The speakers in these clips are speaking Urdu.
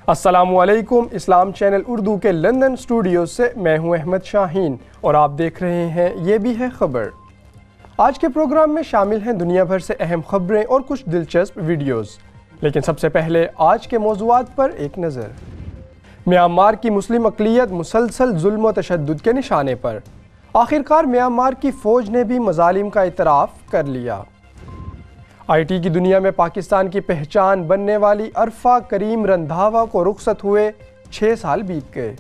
السلام علیکم۔ اسلام چینل اردو کے لندن اسٹوڈیو سے میں ہوں احمد شاہین اور آپ دیکھ رہے ہیں یہ بھی ہے خبر۔ آج کے پروگرام میں شامل ہیں دنیا بھر سے اہم خبریں اور کچھ دلچسپ ویڈیوز، لیکن سب سے پہلے آج کے موضوعات پر ایک نظر۔ میانمار کی مسلم اقلیت مسلسل ظلم و تشدد کے نشانے پر، آخرکار میانمار کی فوج نے بھی مظالم کا اعتراف کر لیا۔ آئی ٹی کی دنیا میں پاکستان کی پہچان بننے والی عرفہ کریم رندھاوا کو رخصت ہوئے 6 سال بیت گئے۔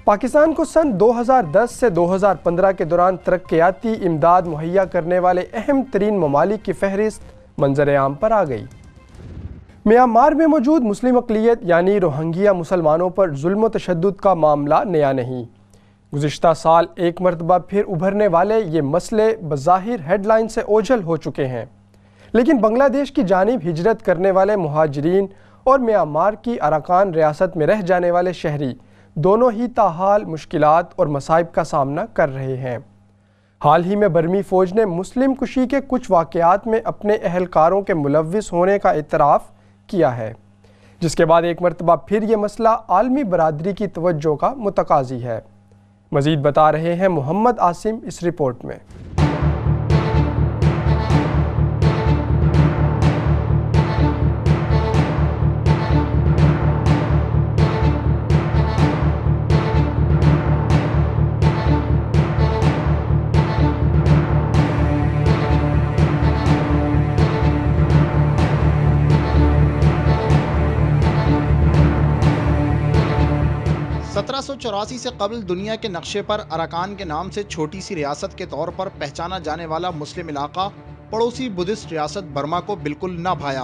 پاکستان کو سن 2010 سے 2015 کے دوران ترقیاتی امداد مہیا کرنے والے اہم ترین ممالک کی فہرست منظر عام پر آ گئی۔ میانمار میں موجود مسلم اقلیت یعنی روہنگیا مسلمانوں پر ظلم و تشدد کا معاملہ نیا نہیں۔ گزشتہ سال ایک مرتبہ پھر ابھرنے والے یہ مسئلے بظاہر ہیڈ لائن سے اوجھل ہو چکے ہیں، لیکن بنگلہ دیش کی جانب ہجرت کرنے والے مہاجرین اور میانمار کی اراکان ریاست میں رہ جانے والے شہری دونوں ہی تاحال مشکلات اور مصائب کا سامنا کر رہے ہیں۔ حال ہی میں برمی فوج نے مسلم کشی کے کچھ واقعات میں اپنے اہلکاروں کے ملوث ہونے کا اعتراف کیا ہے، جس کے بعد ایک مرتبہ پھر یہ مسئلہ عالمی برادری کی توجہ کا متقاضی ہے۔ مزید بتا رہے ہیں محمد عاصم اس رپورٹ میں۔ 1784 سے قبل دنیا کے نقشے پر اراکان کے نام سے چھوٹی سی ریاست کے طور پر پہچانا جانے والا مسلم علاقہ پڑوسی بدھسٹ ریاست برما کو بالکل نہ بھایا۔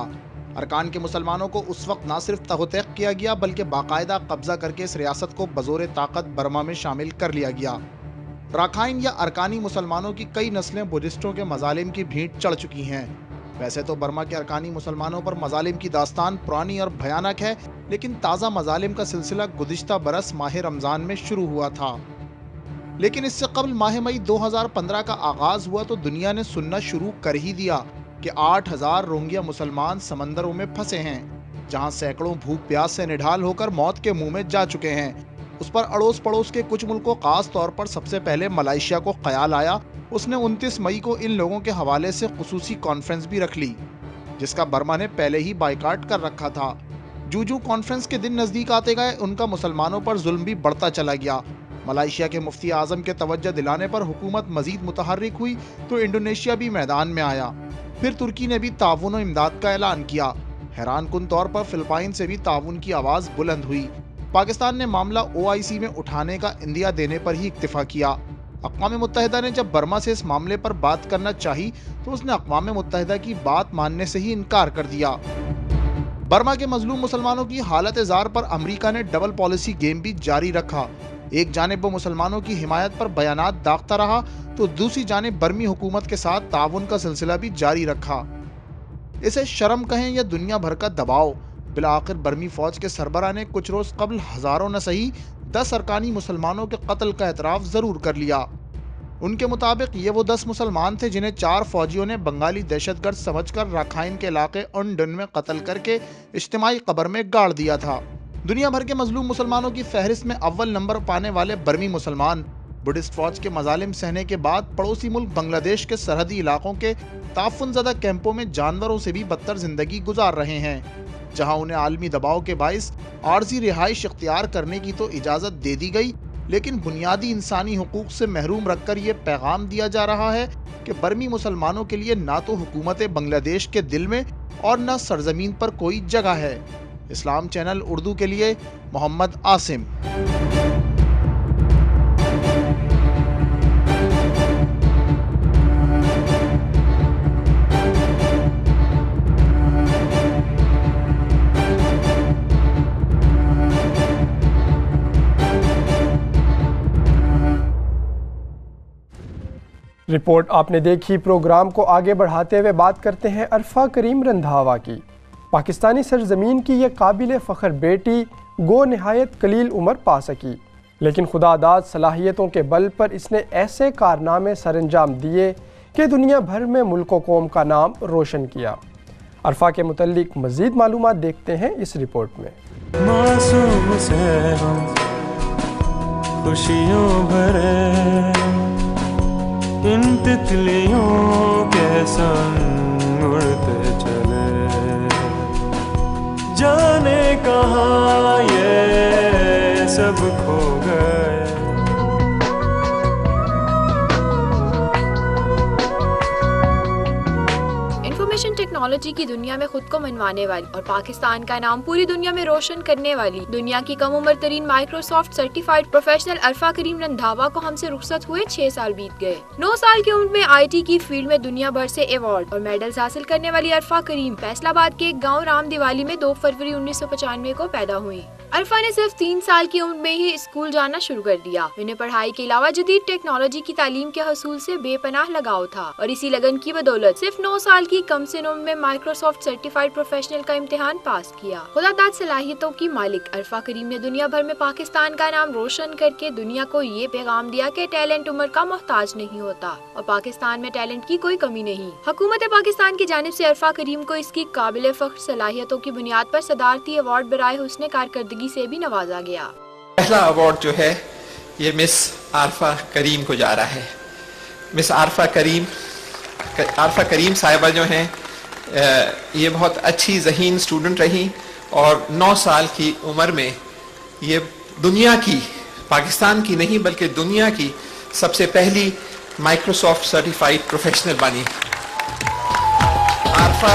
اراکان کے مسلمانوں کو اس وقت نہ صرف تحقیق کیا گیا بلکہ باقاعدہ قبضہ کر کے اس ریاست کو بزور طاقت برما میں شامل کر لیا گیا۔ راکھائن یا ارکانی مسلمانوں کی کئی نسلیں بدھسٹوں کے مظالم کی بھینٹ چڑھ چکی ہیں۔ ویسے تو برما کے ارکانی مسلمانوں پر مظالم کی داستان پرانی اور بھیانک ہے، لیکن تازہ مظالم کا سلسلہ گزشتہ برس ماہ رمضان میں شروع ہوا تھا۔ لیکن اس سے قبل ماہ مئی 2015 کا آغاز ہوا تو دنیا نے سننا شروع کر ہی دیا کہ 8000 روہنگیا مسلمان سمندروں میں پھنسے ہیں، جہاں سینکڑوں بھوک پیاس سے نڈھال ہو کر موت کے منہ میں جا چکے ہیں۔ اس پر اڑوس پڑوس کے کچھ ملکوں خاص طور پر سب سے پہلے ملائیشیا کو خیال آیا۔ اس نے 29 مئی کو ان لوگوں کے حوالے سے خصوصی کانفرنس بھی رکھ لی، جس کا برما نے پہلے ہی بائیکاٹ کر رکھا تھا۔ جو کانفرنس کے دن نزدیک آتے گئے ان کا مسلمانوں پر ظلم بھی بڑھتا چلا گیا۔ ملائیشیا کے مفتی اعظم کے توجہ دلانے پر حکومت مزید متحرک ہوئی تو انڈونیشیا بھی میدان میں آیا۔ پھر ترکی نے بھی تعاون و امداد کا اعلان کیا۔ حیران کن طور پر فلپائن سے بھی تعاون کی آواز بلند ہوئی۔ پاکستان نے معاملہ OIC میں اٹھانے کا عندیہ دینے پر ہی اکتفا کیا۔ اقوام متحدہ نے جب برما سے اس معاملے پر بات کرنا چاہی تو اس نے اقوام متحدہ کی بات ماننے سے ہی انکار کر دیا۔ برما کے مظلوم مسلمانوں کی حالت زار پر امریکہ نے ڈبل پالیسی گیم بھی جاری رکھا۔ ایک جانب وہ مسلمانوں کی حمایت پر بیانات داغتا رہا تو دوسری جانب برمی حکومت کے ساتھ تعاون کا سلسلہ بھی جاری رکھا۔ اسے شرم کہیں یا دنیا بھر کا دباؤ، بالآخر برمی فوج کے سربراہ نے کچھ روز قبل ہزاروں نہ سہی 10 ارکانی مسلمانوں کے قتل کا اعتراف ضرور کر لیا۔ ان کے مطابق یہ وہ 10 مسلمان تھے جنہیں 4 فوجیوں نے بنگالی دہشت گرد سمجھ کر راکھائن کے علاقے انڈن میں قتل کر کے اجتماعی قبر میں گاڑ دیا تھا۔ دنیا بھر کے مظلوم مسلمانوں کی فہرست میں اول نمبر پانے والے برمی مسلمان بدھسٹ فوج کے مظالم سہنے کے بعد پڑوسی ملک بنگلہ دیش کے سرحدی علاقوں کے تعفن زدہ کیمپوں میں جانوروں سے بھی بدتر زندگی گزار رہے ہیں، جہاں انہیں عالمی دباؤ کے باعث عارضی رہائش اختیار کرنے کی تو اجازت دے دی گئی، لیکن بنیادی انسانی حقوق سے محروم رکھ کر یہ پیغام دیا جا رہا ہے کہ برمی مسلمانوں کے لیے نہ تو حکومت بنگلہ دیش کے دل میں اور نہ سرزمین پر کوئی جگہ ہے۔ اسلام چینل اردو کے لیے محمد عاصم۔ رپورٹ آپ نے دیکھی۔ پروگرام کو آگے بڑھاتے ہوئے بات کرتے ہیں عرفہ کریم رندھاوا کی۔ پاکستانی سرزمین کی یہ قابل فخر بیٹی گو نہایت قلیل عمر پا سکی، لیکن خدا داد صلاحیتوں کے بل پر اس نے ایسے کارنامے سر انجام دیے کہ دنیا بھر میں ملک و قوم کا نام روشن کیا۔ عرفہ کے متعلق مزید معلومات دیکھتے ہیں اس رپورٹ میں۔ معصوم سے ہم خوشیوں بھرے ان تتلیوں کے سنگ اڑتے چلے، جانے کہاں یہ سب کھو گئے۔ انفارمیشن ٹیکنالوجی کی دنیا میں خود کو منوانے والی اور پاکستان کا نام پوری دنیا میں روشن کرنے والی دنیا کی کم عمر ترین مائکروسافٹ سرٹیفائیڈ پروفیشنل عرفہ کریم رندھاوا کو ہم سے رخصت ہوئے 6 سال بیت گئے۔ 9 سال کی عمر میں آئی ٹی کی فیلڈ میں دنیا بھر سے ایوارڈ اور میڈلز حاصل کرنے والی عرفہ کریم فیصل آباد کے ایک گاؤں رام دیوالی میں 2 فروری 1995 کو پیدا ہوئی۔ عرفہ نے صرف 3 سال کی عمر میں ہی اسکول جانا شروع کر دیا۔ انہیں پڑھائی کے علاوہ جدید ٹیکنالوجی کی تعلیم کے حصول سے بے پناہ لگاؤ تھا اور اسی لگن کی بدولت صرف 9 سال کی کم سن عمر میں مائکروسافٹ سرٹیفائیڈ پروفیشنل کا امتحان پاس کیا۔ خدا داد صلاحیتوں کی مالک عرفہ کریم نے دنیا بھر میں پاکستان کا نام روشن کر کے دنیا کو یہ پیغام دیا کہ ٹیلنٹ عمر کا محتاج نہیں ہوتا اور پاکستان میں ٹیلنٹ کی کوئی کمی نہیں۔ حکومت پاکستان کی جانب سے عرفہ کریم کو اس کی قابل فخر صلاحیتوں کی بنیاد پر صدارتی ایوارڈ برائے حسن کارکردگی سے بھی نوازا گیا۔ پہلا ایوارڈ جو ہے یہ مس عارفہ کریم کو جا رہا ہے۔ مس عارفہ کریم صاحبہ جو ہیں یہ بہت اچھی ذہین اسٹوڈنٹ رہی اور 9 سال کی عمر میں یہ دنیا کی، پاکستان کی نہیں بلکہ دنیا کی سب سے پہلی مائکروسافٹ سرٹیفائیڈ پروفیشنل بنی۔ عارفہ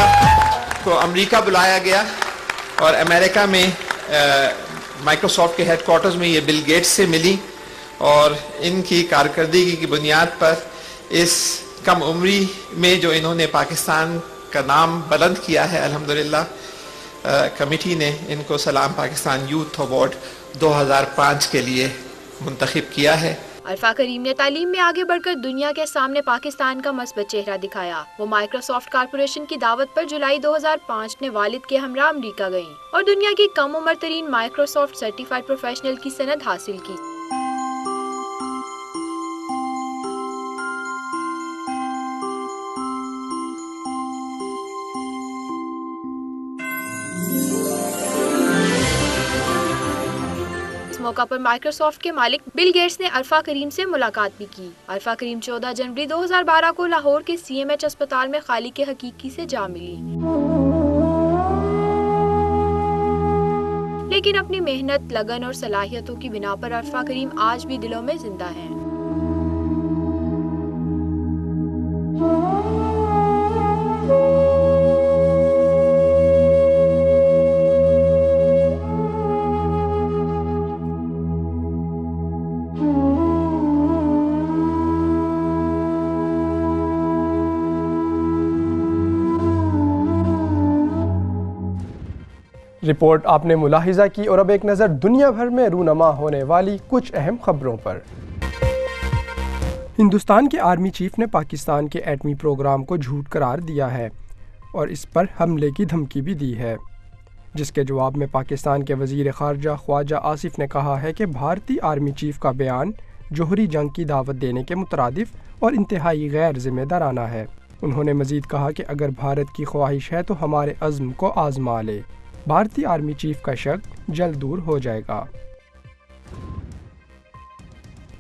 کو امریکہ بلایا گیا اور امریکہ میں مائکروسافٹ کے ہیڈ کوارٹرز میں یہ بل گیٹس سے ملی اور ان کی کارکردگی کی بنیاد پر اس کم عمری میں جو انہوں نے پاکستان کا نام بلند کیا ہے، الحمدللہ کمیٹی نے ان کو سلام پاکستان یوتھ ایوارڈ 2005 کے لیے منتخب کیا ہے۔ عرفہ کریم نے تعلیم میں آگے بڑھ کر دنیا کے سامنے پاکستان کا مثبت چہرہ دکھایا۔ وہ مائکروسافٹ کارپوریشن کی دعوت پر جولائی 2005 میں والد کے ہمراہ امریکہ گئیں اور دنیا کی کم عمر ترین مائکروسافٹ سرٹیفائیڈ پروفیشنل کی سند حاصل کی۔ موقع پر مائکروسافٹ کے مالک بل گیٹس نے عرفہ کریم سے ملاقات بھی کی۔ عرفہ کریم 14 جنوری 2012 کو لاہور کے CMH اسپتال میں خالق حقیقی سے جا ملی، لیکن اپنی محنت، لگن اور صلاحیتوں کی بنا پر عرفہ کریم آج بھی دلوں میں زندہ ہیں۔ رپورٹ آپ نے ملاحظہ کی اور اب ایک نظر دنیا بھر میں رونما ہونے والی کچھ اہم خبروں پر۔ ہندوستان کے آرمی چیف نے پاکستان کے ایٹمی پروگرام کو جھوٹ قرار دیا ہے اور اس پر حملے کی دھمکی بھی دی ہے، جس کے جواب میں پاکستان کے وزیر خارجہ خواجہ آصف نے کہا ہے کہ بھارتی آرمی چیف کا بیان جوہری جنگ کی دعوت دینے کے مترادف اور انتہائی غیر ذمہ دارانہ ہے۔ انہوں نے مزید کہا کہ اگر بھارت کی خواہش ہے تو ہمارے عزم کو آزما لے، بھارتی آرمی چیف کا شک جلد دور ہو جائے گا۔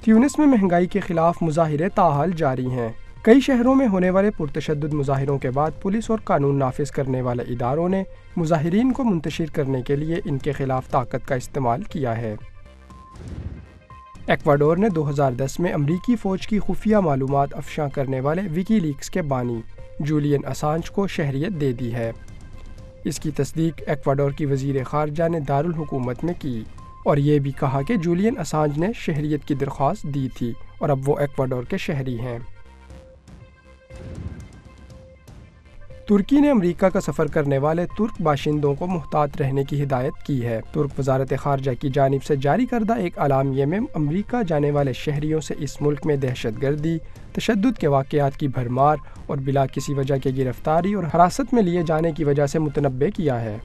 تیونس میں مہنگائی کے خلاف مظاہرے تاحال جاری ہیں۔ کئی شہروں میں ہونے والے پرتشدد مظاہروں کے بعد پولیس اور قانون نافذ کرنے والے اداروں نے مظاہرین کو منتشر کرنے کے لیے ان کے خلاف طاقت کا استعمال کیا ہے۔ ایکواڈور نے 2010 میں امریکی فوج کی خفیہ معلومات افشاں کرنے والے وکی لیکس کے بانی جولین اسانج کو شہریت دے دی ہے۔ اس کی تصدیق ایکواڈور کی وزیر خارجہ نے دارالحکومت میں کی اور یہ بھی کہا کہ جولین اسانج نے شہریت کی درخواست دی تھی اور اب وہ ایکواڈور کے شہری ہیں۔ ترکی نے امریکہ کا سفر کرنے والے ترک باشندوں کو محتاط رہنے کی ہدایت کی ہے۔ ترک وزارت خارجہ کی جانب سے جاری کردہ ایک اعلامیے میں امریکہ جانے والے شہریوں سے اس ملک میں دہشت گردی، تشدد کے واقعات کی بھرمار اور بلا کسی وجہ کے گرفتاری اور حراست میں لیے جانے کی وجہ سے متنبہ کیا ہے۔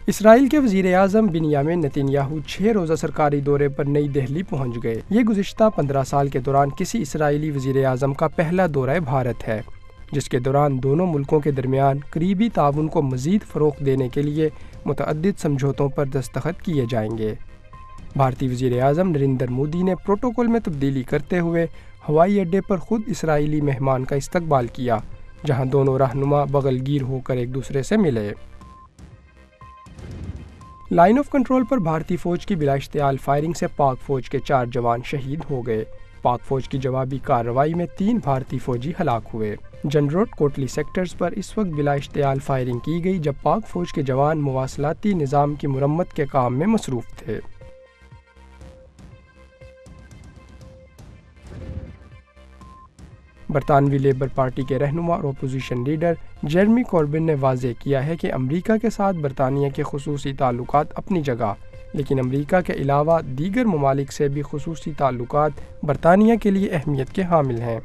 اسرائیل کے وزیر اعظم بنیامین نتن یاہو 6 روزہ سرکاری دورے پر نئی دہلی پہنچ گئے۔ یہ گزشتہ 15 سال کے دوران کسی اسرائیلی وزیر اعظم کا پہلا دورہ بھارت ہے۔ جس کے دوران دونوں ملکوں کے درمیان قریبی تعاون کو مزید فروغ دینے کے لیے متعدد سمجھوتوں پر دستخط کیے جائیں گے۔ بھارتی وزیر اعظم نریندر مودی نے پروٹوکول میں تبدیلی کرتے ہوئے ہوائی اڈے پر خود اسرائیلی مہمان کا استقبال کیا، جہاں دونوں رہنما بغل گیر ہو کر ایک دوسرے سے ملے۔ لائن آف کنٹرول پر بھارتی فوج کی بلا اشتعال فائرنگ سے پاک فوج کے 4 جوان شہید ہو گئے۔ پاک فوج کی جوابی کارروائی میں 3 بھارتی فوجی ہلاک ہوئے۔ جن روڈ کوٹلی سیکٹرز پر اس وقت بلا اشتعال فائرنگ کی گئی جب پاک فوج کے جوان مواصلاتی نظام کی مرمت کے کام میں مصروف تھے۔ برطانوی لیبر پارٹی کے رہنما اور اپوزیشن لیڈر جیرمی کوربن نے واضح کیا ہے کہ امریکہ کے ساتھ برطانیہ کے خصوصی تعلقات اپنی جگہ، لیکن امریکہ کے علاوہ دیگر ممالک سے بھی خصوصی تعلقات برطانیہ کے لیے اہمیت کے حامل ہیں۔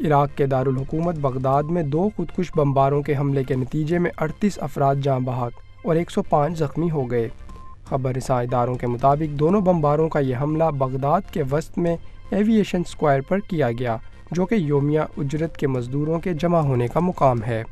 عراق کے دارالحکومت بغداد میں 2 خودکش بمباروں کے حملے کے نتیجے میں 38 افراد جاں بحق اور 105 زخمی ہو گئے۔ خبر رساں اداروں کے مطابق دونوں بمباروں کا یہ حملہ بغداد کے وسط میں ایویشن اسکوائر پر کیا گیا، جو کہ یومیہ اجرت کے مزدوروں کے جمع ہونے کا مقام ہے۔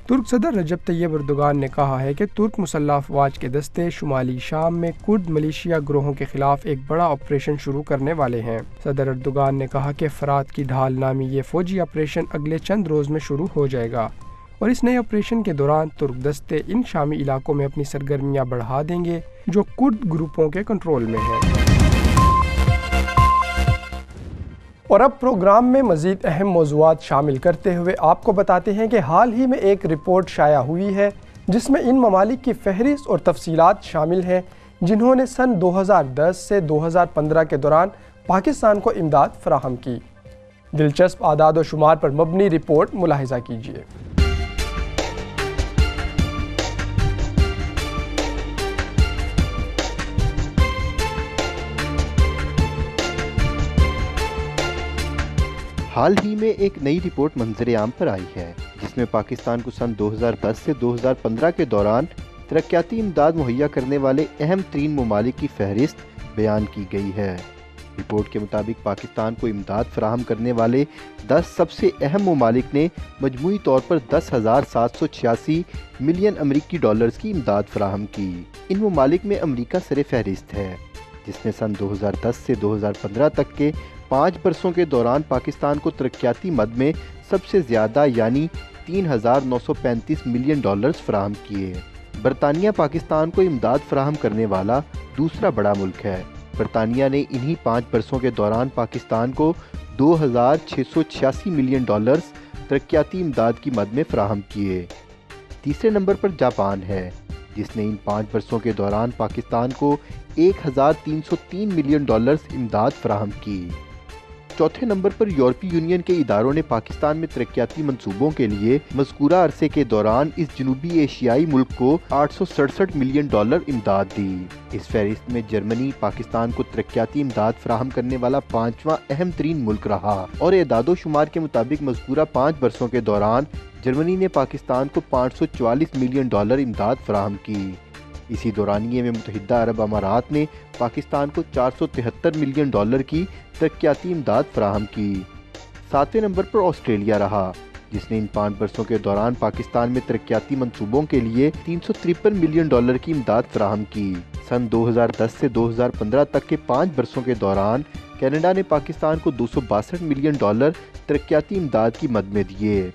ترک صدر رجب طیب اردوغان نے کہا ہے کہ ترک مسلح افواج کے دستے شمالی شام میں کرد ملیشیا گروہوں کے خلاف ایک بڑا آپریشن شروع کرنے والے ہیں۔ صدر اردوغان نے کہا کہ فرات کی ڈھال نامی یہ فوجی آپریشن اگلے چند روز میں شروع ہو جائے گا، اور اس نئے آپریشن کے دوران ترک دستے ان شامی علاقوں میں اپنی سرگرمیاں بڑھا دیں گے جو کرد گروپوں کے کنٹرول میں ہیں۔ اور اب پروگرام میں مزید اہم موضوعات شامل کرتے ہوئے آپ کو بتاتے ہیں کہ حال ہی میں ایک رپورٹ شائع ہوئی ہے جس میں ان ممالک کی فہرست اور تفصیلات شامل ہیں جنہوں نے سن 2010 سے 2015 کے دوران پاکستان کو امداد فراہم کی۔ دلچسپ اعداد و شمار پر مبنی رپورٹ ملاحظہ کیجیے۔ حال ہی میں ایک نئی رپورٹ منظر عام پر آئی ہے جس میں پاکستان کو سن 2010 سے 2015 کے دوران ترقیاتی امداد مہیا کرنے والے اہم ترین ممالک کی فہرست بیان کی گئی ہے۔ رپورٹ کے مطابق پاکستان کو امداد فراہم کرنے والے 10 سب سے اہم ممالک نے مجموعی طور پر 10,786 ملین امریکی ڈالرز کی امداد فراہم کی۔ ان ممالک میں امریکہ سر فہرست ہے، جس نے سن 2010 سے 2015 تک کے 5 برسوں کے دوران پاکستان کو ترقیاتی مد میں سب سے زیادہ یعنی 3,935 ملین ڈالرز فراہم کیے۔ برطانیہ پاکستان کو امداد فراہم کرنے والا دوسرا بڑا ملک ہے۔ برطانیہ نے انہی 5 برسوں کے دوران پاکستان کو 2,686 ملین ڈالرز ترقیاتی امداد کی مد میں فراہم کیے۔ تیسرے نمبر پر جاپان ہے، جس نے ان 5 برسوں کے دوران پاکستان کو 1,303 ملین ڈالرز امداد فراہم کی۔ چوتھے نمبر پر یورپی یونین کے اداروں نے پاکستان میں ترقیاتی منصوبوں کے لیے مذکورہ عرصے کے دوران اس جنوبی ایشیائی ملک کو 867 ملین ڈالر امداد دی۔ اس فہرست میں جرمنی پاکستان کو ترقیاتی امداد فراہم کرنے والا 5واں اہم ترین ملک رہا، اور اعداد و شمار کے مطابق مذکورہ 5 برسوں کے دوران جرمنی نے پاکستان کو 544 ملین ڈالر امداد فراہم کی۔ اسی دورانیے میں متحدہ عرب امارات نے پاکستان کو 473 ملین ڈالر کی ترقیاتی امداد فراہم کی۔ 7ویں نمبر پر آسٹریلیا رہا، جس نے ان 5 برسوں کے دوران پاکستان میں ترقیاتی منصوبوں کے لیے 353 ملین ڈالر کی امداد فراہم کی۔ سن 2010 سے 2015 تک کے 5 برسوں کے دوران کینیڈا نے پاکستان کو 262 ملین ڈالر ترقیاتی امداد کی مد میں دیے۔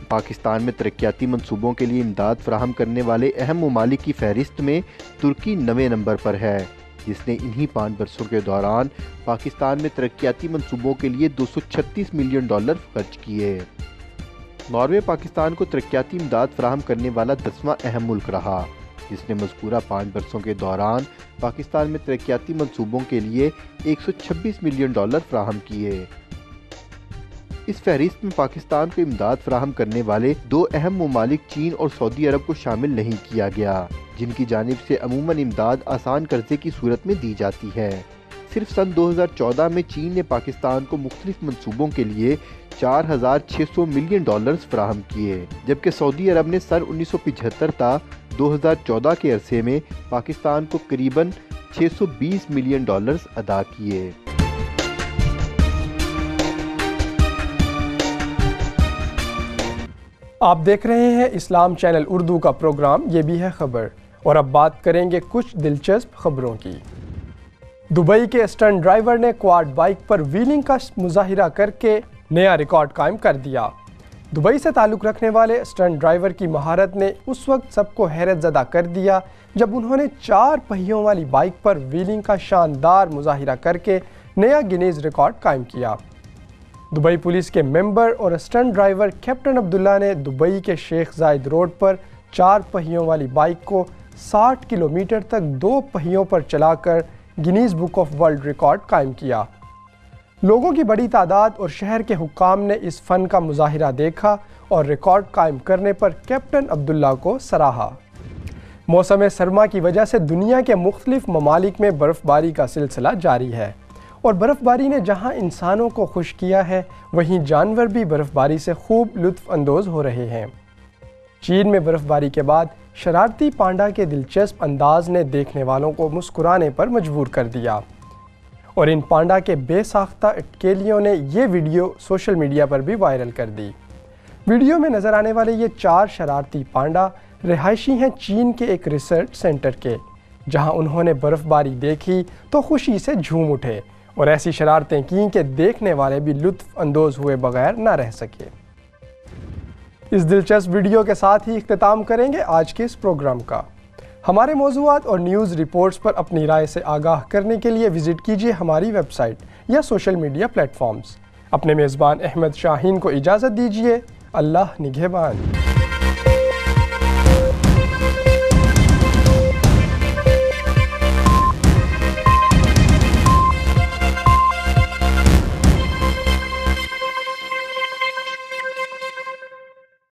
پاکستان میں ترقیاتی منصوبوں کے لیے امداد فراہم کرنے والے اہم ممالک کی فہرست میں ترکی 9ویں نمبر پر ہے، جس نے انہی 5 برسوں کے دوران پاکستان میں ترقیاتی منصوبوں کے لیے 236 ملین ڈالر خرچ کیے۔ ناروے پاکستان کو ترقیاتی امداد فراہم کرنے والا 10واں اہم ملک رہا، جس نے مذکورہ 5 برسوں کے دوران پاکستان میں ترقیاتی منصوبوں کے لیے 126 ملین ڈالر فراہم کیے۔ اس فہرست میں پاکستان کو امداد فراہم کرنے والے 2 اہم ممالک چین اور سعودی عرب کو شامل نہیں کیا گیا، جن کی جانب سے عموماً امداد آسان قرضے کی صورت میں دی جاتی ہے۔ صرف سن 2014 میں چین نے پاکستان کو مختلف منصوبوں کے لیے 4,600 ملین ڈالرز فراہم کیے، جبکہ سعودی عرب نے سن 1975 تا 2014 کے عرصے میں پاکستان کو قریباً 620 ملین ڈالرز ادا کیے۔ آپ دیکھ رہے ہیں اسلام چینل اردو کا پروگرام یہ بھی ہے خبر، اور اب بات کریں گے کچھ دلچسپ خبروں کی۔ دبئی کے اسٹنٹ ڈرائیور نے کوارڈ بائک پر ویلنگ کا مظاہرہ کر کے نیا ریکارڈ قائم کر دیا۔ دبئی سے تعلق رکھنے والے اسٹنٹ ڈرائیور کی مہارت نے اس وقت سب کو حیرت زدہ کر دیا جب انہوں نے 4 پہیوں والی بائک پر ویلنگ کا شاندار مظاہرہ کر کے نیا گینیز ریکارڈ قائم کیا۔ دبئی پولیس کے ممبر اور اسٹنٹ ڈرائیور کیپٹن عبداللہ نے دبئی کے شیخ زائد روڈ پر 4 پہیوں والی بائک کو 60 کلومیٹر تک 2 پہیوں پر چلا کر Guinness book of world record قائم کیا۔ لوگوں کی بڑی تعداد اور شہر کے حکام نے اس فن کا مظاہرہ دیکھا اور ریکارڈ قائم کرنے پر کیپٹن عبداللہ کو سراہا۔ موسم سرما کی وجہ سے دنیا کے مختلف ممالک میں برف باری کا سلسلہ جاری ہے، اور برف باری نے جہاں انسانوں کو خوش کیا ہے وہیں جانور بھی برف باری سے خوب لطف اندوز ہو رہے ہیں۔ چین میں برف باری کے بعد شرارتی پانڈا کے دلچسپ انداز نے دیکھنے والوں کو مسکرانے پر مجبور کر دیا، اور ان پانڈا کے بے ساختہ اٹکیلیوں نے یہ ویڈیو سوشل میڈیا پر بھی وائرل کر دی۔ ویڈیو میں نظر آنے والے یہ 4 شرارتی پانڈا رہائشی ہیں چین کے ایک ریسرچ سینٹر کے، جہاں انہوں نے برف باری دیکھی تو خوشی سے جھوم اٹھے اور ایسی شرارتیں کیں کہ دیکھنے والے بھی لطف اندوز ہوئے بغیر نہ رہ سکے۔ اس دلچسپ ویڈیو کے ساتھ ہی اختتام کریں گے آج کے اس پروگرام کا۔ ہمارے موضوعات اور نیوز رپورٹس پر اپنی رائے سے آگاہ کرنے کے لیے وزٹ کیجیے ہماری ویب سائٹ یا سوشل میڈیا پلیٹ فارمز۔ اپنے میزبان احمد شاہین کو اجازت دیجیے۔ اللہ نگہبان۔